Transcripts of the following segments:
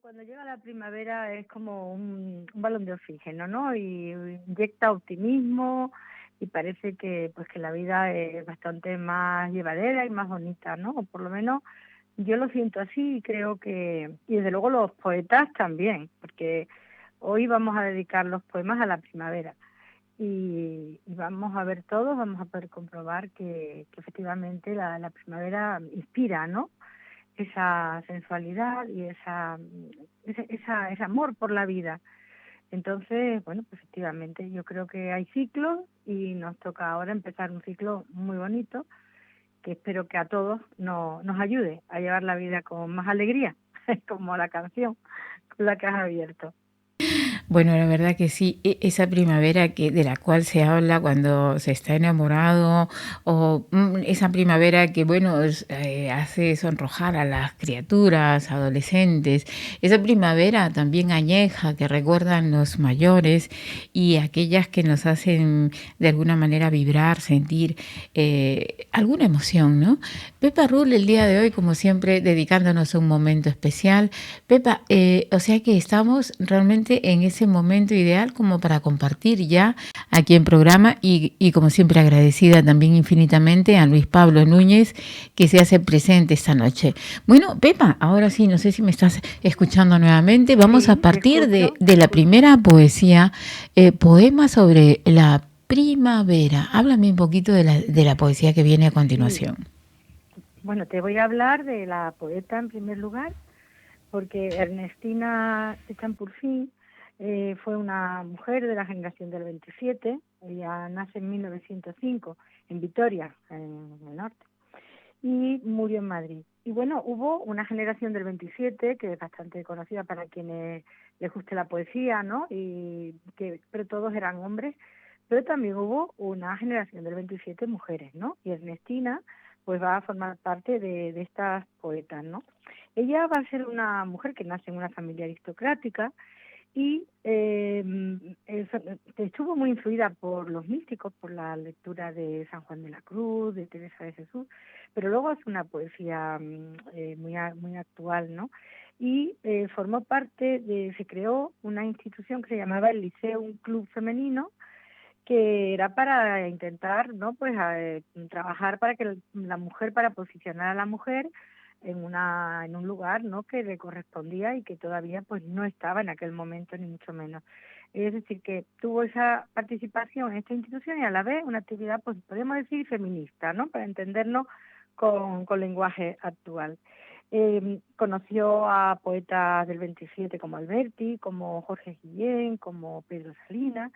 Cuando llega la primavera es como un balón de oxígeno, ¿no? Y inyecta optimismo y parece que pues que la vida es bastante más llevadera y más bonita, ¿no? O por lo menos yo lo siento así y creo que, y desde luego los poetas también, porque hoy vamos a dedicar los poemas a la primavera y vamos a ver todos, vamos a poder comprobar que efectivamente la primavera inspira, ¿no? Esa sensualidad y ese amor por la vida. Entonces, bueno, pues efectivamente yo creo que hay ciclos y nos toca ahora empezar un ciclo muy bonito que espero que a todos nos ayude a llevar la vida con más alegría, como la canción con la que has abierto. Bueno, la verdad que sí, esa primavera de la cual se habla cuando se está enamorado, o esa primavera que, bueno, hace sonrojar a las criaturas, adolescentes, esa primavera también añeja que recuerdan los mayores y aquellas que nos hacen de alguna manera vibrar, sentir alguna emoción, ¿no? Pepa Rull, el día de hoy, como siempre, dedicándonos a un momento especial. Pepa, o sea que estamos realmente en ese momento ideal como para compartir ya aquí en programa y como siempre agradecida también infinitamente a Luis Pablo Núñez que se hace presente esta noche. Bueno, Pepa, ahora sí, no sé si me estás escuchando nuevamente. Vamos a Sí, te partir escucho, de te la escucho. primera poesía, poema sobre la primavera. Háblame un poquito de la poesía que viene a Sí, continuación. bueno, te voy a hablar de la poeta en primer lugar, porque Ernestina de Champurcí fue una mujer de la generación del 27, ella nace en 1905 en Vitoria, en el norte, y murió en Madrid. Y bueno, hubo una generación del 27 que es bastante conocida para quienes les guste la poesía, ¿no? Pero todos eran hombres, pero también hubo una generación del 27 mujeres, ¿no? Y Ernestina pues va a formar parte de estas poetas, ¿no? Ella va a ser una mujer que nace en una familia aristocrática y estuvo muy influida por los místicos, por la lectura de San Juan de la Cruz, de Teresa de Jesús, pero luego hace una poesía muy actual, ¿no? Y formó parte se creó una institución que se llamaba el Liceo, un club femenino, que era para intentar, ¿no? Pues trabajar para que la mujer, para posicionar a la mujer en un lugar, ¿no? Que le correspondía y que todavía pues no estaba en aquel momento ni mucho menos. Es decir, que tuvo esa participación en esta institución y a la vez una actividad, pues podemos decir feminista, ¿no? Para entendernos con lenguaje actual. Conoció a poetas del 27 como Alberti, como Jorge Guillén, como Pedro Salinas,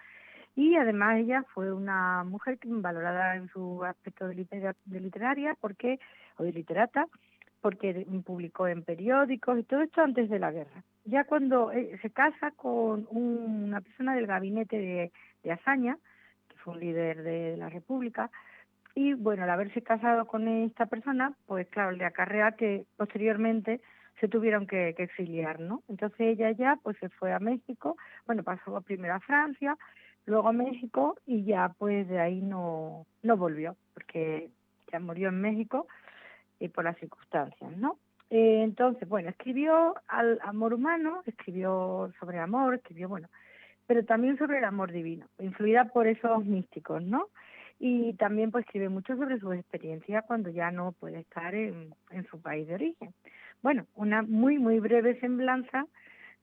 y además ella fue una mujer valorada en su aspecto de literaria o de literata, porque publicó en periódicos y todo esto antes de la guerra. Ya cuando se casa con una persona del gabinete de Azaña, que fue un líder de la República, y bueno, al haberse casado con esta persona, pues claro, le acarrea que posteriormente se tuvieron que exiliar, ¿no? Entonces ella ya pues se fue a México, bueno, pasó primero a Francia, luego a México y ya pues de ahí no volvió, porque ya murió en México y por las circunstancias, ¿no? Entonces, bueno, escribió al amor humano, escribió sobre amor, escribió, bueno, pero también sobre el amor divino, influida por esos místicos, ¿no? Y también pues escribe mucho sobre su experiencia cuando ya no puede estar en su país de origen. Bueno, una muy breve semblanza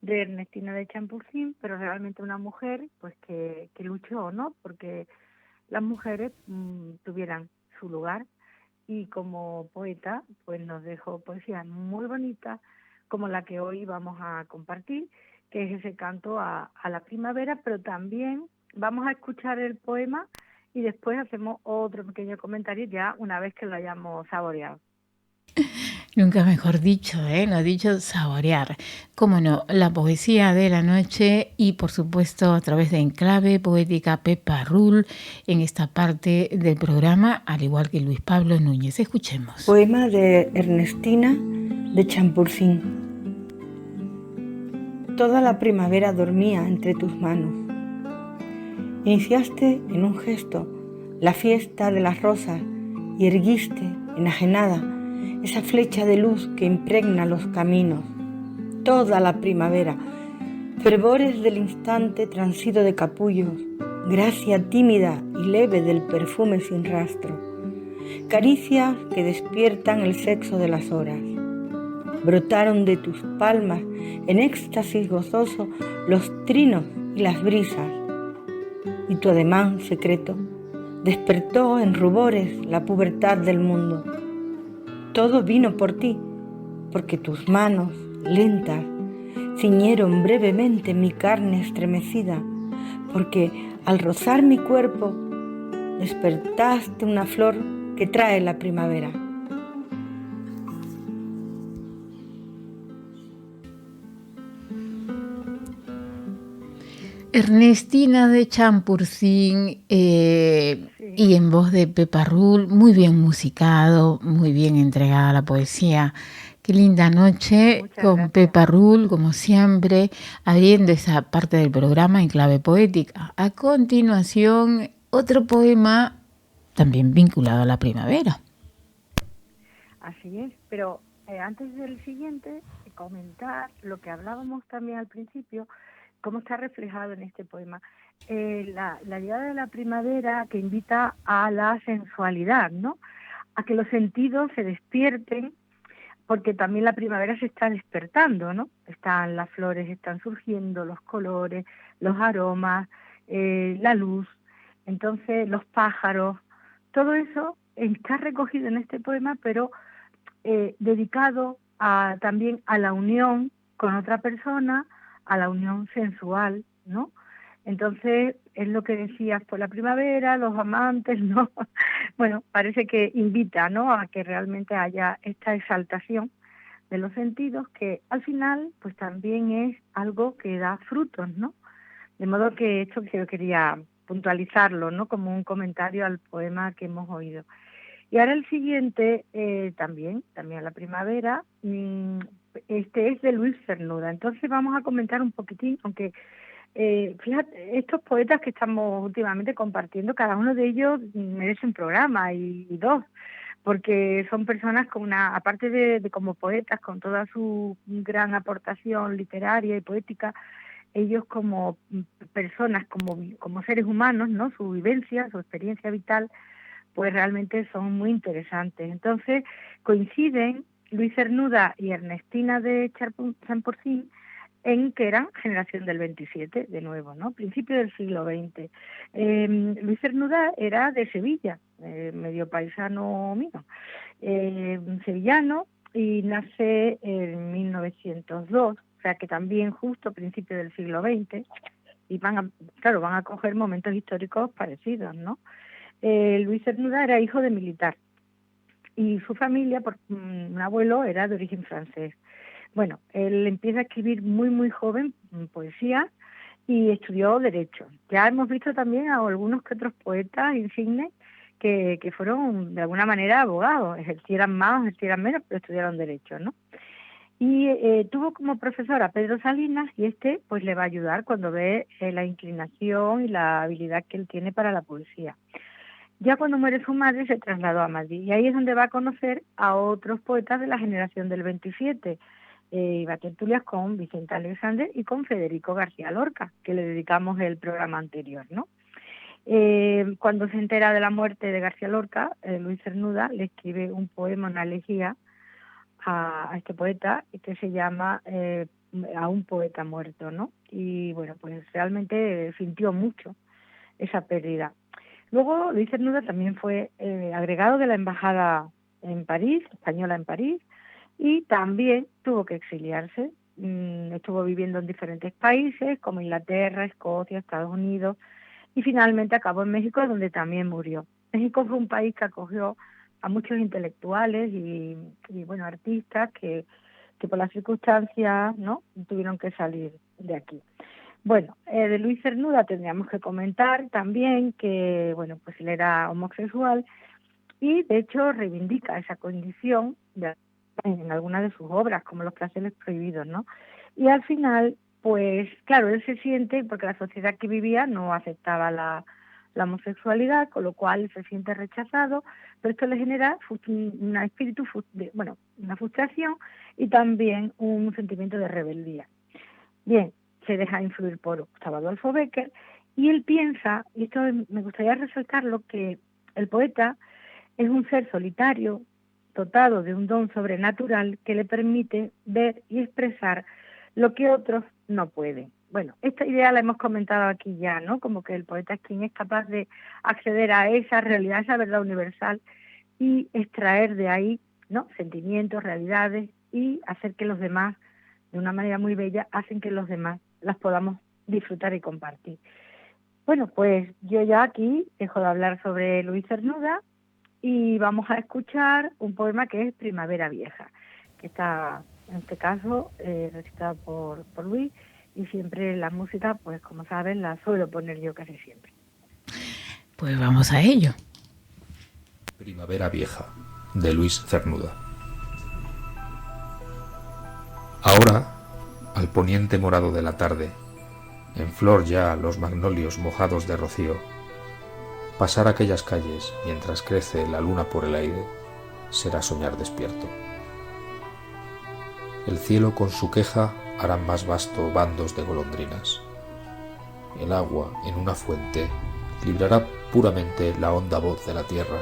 de Ernestina de Champurcín, pero realmente una mujer pues que luchó, ¿no? Porque las mujeres tuvieran su lugar y como poeta pues nos dejó poesía muy bonita como la que hoy vamos a compartir, que es ese canto a la primavera, pero también vamos a escuchar el poema y después hacemos otro pequeño comentario ya una vez que lo hayamos saboreado. Nunca mejor dicho, ¿eh? Lo ha dicho saborear. Cómo no, la poesía de la noche y por supuesto a través de Enclave Poética Pepa Rull en esta parte del programa, al igual que Luis Pablo Núñez. Escuchemos. Poema de Ernestina de Champurcín. Toda la primavera dormía entre tus manos. Iniciaste en un gesto la fiesta de las rosas y erguiste, enajenada, esa flecha de luz que impregna los caminos. toda la primavera, fervores del instante transido de capullos, gracia tímida y leve del perfume sin rastro, caricias que despiertan el sexo de las horas. Brotaron de tus palmas en éxtasis gozoso los trinos y las brisas, y tu ademán secreto despertó en rubores la pubertad del mundo. Todo vino por ti, porque tus manos lentas ciñeron brevemente mi carne estremecida, porque al rozar mi cuerpo despertaste una flor que trae la primavera. Ernestina de Champurcín, Sí, y en voz de Pepa Rull, muy bien musicado, muy bien entregada a la poesía. Qué linda noche muchas con gracias. Pepa Rull, como siempre, abriendo esa parte del programa en clave poética. A continuación, otro poema también vinculado a la primavera. Así es, pero antes del siguiente, comentar lo que hablábamos también al principio, cómo está reflejado en este poema. La llegada de la primavera que invita a la sensualidad, ¿no? A que los sentidos se despierten, porque también la primavera se está despertando, ¿no? Están las flores, están surgiendo, los colores, los aromas, la luz, entonces los pájaros, todo eso está recogido en este poema, pero dedicado también a la unión con otra persona, a la unión sensual, ¿no? Entonces, es lo que decías por la primavera, los amantes, ¿no? Bueno, parece que invita, ¿no?, a que realmente haya esta exaltación de los sentidos, que al final, pues también es algo que da frutos, ¿no? De modo que esto que yo quería puntualizarlo, ¿no?, como un comentario al poema que hemos oído. Y ahora el siguiente, también a la primavera, este es de Luis Cernuda. Entonces vamos a comentar un poquitín, aunque fíjate, estos poetas que estamos últimamente compartiendo, cada uno de ellos merece un programa y dos, porque son personas con una, aparte de como poetas, con toda su gran aportación literaria y poética, ellos como personas, como seres humanos, ¿no?, su vivencia, su experiencia vital, pues realmente son muy interesantes. Entonces coinciden Luis Cernuda y Ernestina de Champurcín en que eran generación del 27, de nuevo, ¿no?, principio del siglo XX. Luis Cernuda era de Sevilla, medio paisano mío, sevillano, y nace en 1902, o sea que también justo a principio del siglo XX, y van a coger momentos históricos parecidos, ¿no? Luis Cernuda era hijo de militar y su familia, por un abuelo, era de origen francés. Bueno, él empieza a escribir muy joven poesía y estudió Derecho. Ya hemos visto también a algunos que otros poetas insignes que fueron de alguna manera abogados, ejercieran más, ejercieran menos, pero estudiaron Derecho, ¿no? Y tuvo como profesor a Pedro Salinas, y este pues le va a ayudar cuando ve la inclinación y la habilidad que él tiene para la poesía. Ya cuando muere su madre se trasladó a Madrid, y ahí es donde va a conocer a otros poetas de la generación del 27, iba a tertulias con Vicente Alexander y con Federico García Lorca, que le dedicamos el programa anterior, ¿no? Cuando se entera de la muerte de García Lorca, Luis Cernuda le escribe un poema, una elegía a este poeta, que se llama A un poeta muerto, ¿no? Y bueno, pues realmente sintió mucho esa pérdida. Luego Luis Cernuda también fue agregado de la embajada en París, española en París, y también tuvo que exiliarse. Estuvo viviendo en diferentes países como Inglaterra, Escocia, Estados Unidos, y finalmente acabó en México, donde también murió. México fue un país que acogió a muchos intelectuales y bueno, artistas que por las circunstancias, ¿no?, tuvieron que salir de aquí. Bueno, de Luis Cernuda tendríamos que comentar también que, bueno, pues él era homosexual y de hecho reivindica esa condición en algunas de sus obras, como Los placeres prohibidos, ¿no? Y al final, pues claro, él se siente, porque la sociedad que vivía no aceptaba la homosexualidad, con lo cual se siente rechazado, pero esto le genera una frustración y también un sentimiento de rebeldía. Bien, se deja influir por Gustavo Adolfo Bécquer y él piensa, y esto me gustaría resaltarlo, que el poeta es un ser solitario, dotado de un don sobrenatural que le permite ver y expresar lo que otros no pueden. Bueno, esta idea la hemos comentado aquí ya, ¿no? Como que el poeta es quien es capaz de acceder a esa realidad, a esa verdad universal y extraer de ahí, ¿no?, sentimientos, realidades y hacer que los demás, de una manera muy bella, hacen que los demás las podamos disfrutar y compartir. Bueno, pues yo ya aquí dejo de hablar sobre Luis Cernuda y vamos a escuchar un poema que es Primavera Vieja, que está, en este caso, recitado por Luis, y siempre la música, pues como saben, la suelo poner yo casi siempre. Pues vamos a ello. Primavera Vieja, de Luis Cernuda. Ahora, al poniente morado de la tarde, en flor ya los magnolios mojados de rocío, pasar aquellas calles mientras crece la luna por el aire será soñar despierto. El cielo con su queja hará más vasto bandos de golondrinas. El agua en una fuente librará puramente la honda voz de la tierra.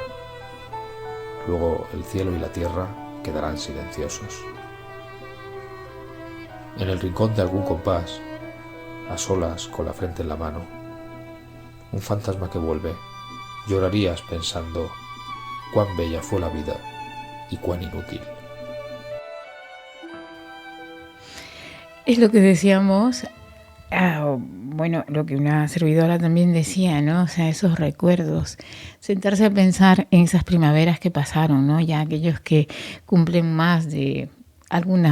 Luego el cielo y la tierra quedarán silenciosos. En el rincón de algún compás, a solas con la frente en la mano, un fantasma que vuelve, llorarías pensando cuán bella fue la vida y cuán inútil. Es lo que decíamos, bueno, lo que una servidora también decía, ¿no? O sea, esos recuerdos, sentarse a pensar en esas primaveras que pasaron, ¿no? Ya aquellos que cumplen más de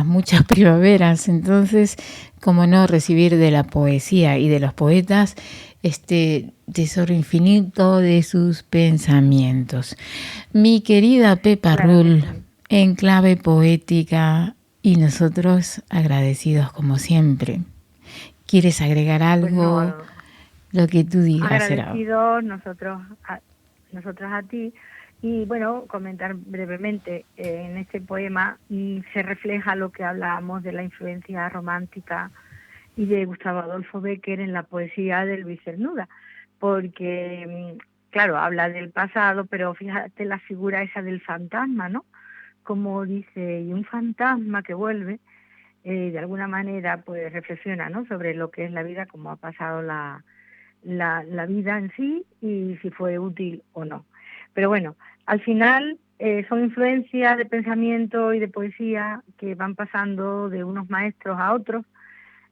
muchas primaveras, entonces, cómo no recibir de la poesía y de los poetas este tesoro infinito de sus pensamientos. Mi querida Pepa Rull, en clave poética, y nosotros agradecidos como siempre. ¿Quieres agregar algo? Pues no, lo que tú digas. Agradecidos nosotros a ti. Y bueno, comentar brevemente, en este poema se refleja lo que hablábamos de la influencia romántica y de Gustavo Adolfo Bécquer en la poesía de Luis Cernuda, porque, claro, habla del pasado, pero fíjate la figura esa del fantasma, ¿no? Como dice, y un fantasma que vuelve, de alguna manera pues reflexiona, ¿no?, sobre lo que es la vida, cómo ha pasado la vida en sí y si fue útil o no. Pero bueno, al final son influencias de pensamiento y de poesía que van pasando de unos maestros a otros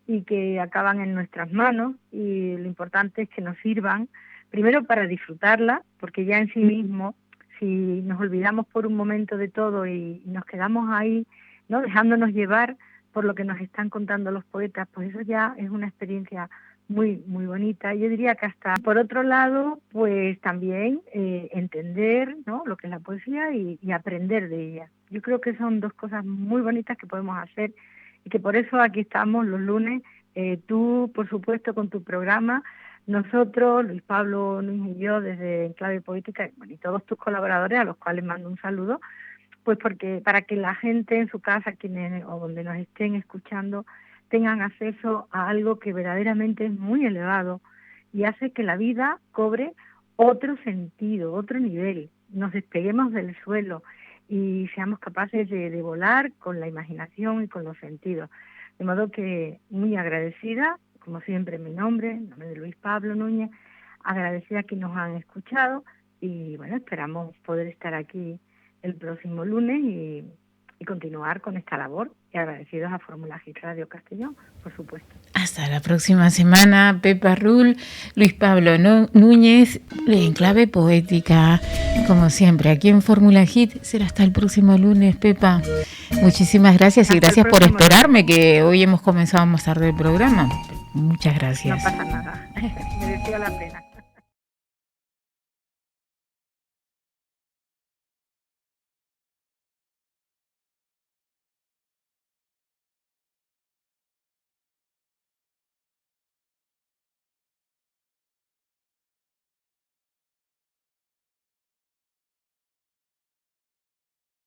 y que acaban en nuestras manos, y lo importante es que nos sirvan primero para disfrutarla, porque ya en sí mismo, si nos olvidamos por un momento de todo y nos quedamos ahí, ¿no?, dejándonos llevar por lo que nos están contando los poetas, pues eso ya es una experiencia muy, muy bonita. Yo diría que hasta, por otro lado, pues también entender, ¿no?, lo que es la poesía y aprender de ella. Yo creo que son dos cosas muy bonitas que podemos hacer y que por eso aquí estamos los lunes, tú, por supuesto, con tu programa, nosotros, Luis Pablo Núñez y yo, desde Enclave Poética, y todos tus colaboradores, a los cuales mando un saludo, pues porque para que la gente en su casa, quienes o donde nos estén escuchando, tengan acceso a algo que verdaderamente es muy elevado y hace que la vida cobre otro sentido, otro nivel, nos despeguemos del suelo y seamos capaces de volar con la imaginación y con los sentidos. De modo que muy agradecida, como siempre, en nombre de Luis Pablo Núñez, agradecida que nos han escuchado y bueno, esperamos poder estar aquí el próximo lunes y continuar con esta labor, y agradecidos a Fórmula Hit Radio Castellón, por supuesto. Hasta la próxima semana, Pepa Rull, Luis Pablo Núñez, en clave poética, como siempre, aquí en Fórmula Hit. Será hasta el próximo lunes, Pepa. Muchísimas gracias y gracias por esperarme, que hoy hemos comenzado más tarde el programa. Muchas gracias. No pasa nada, mereció la pena.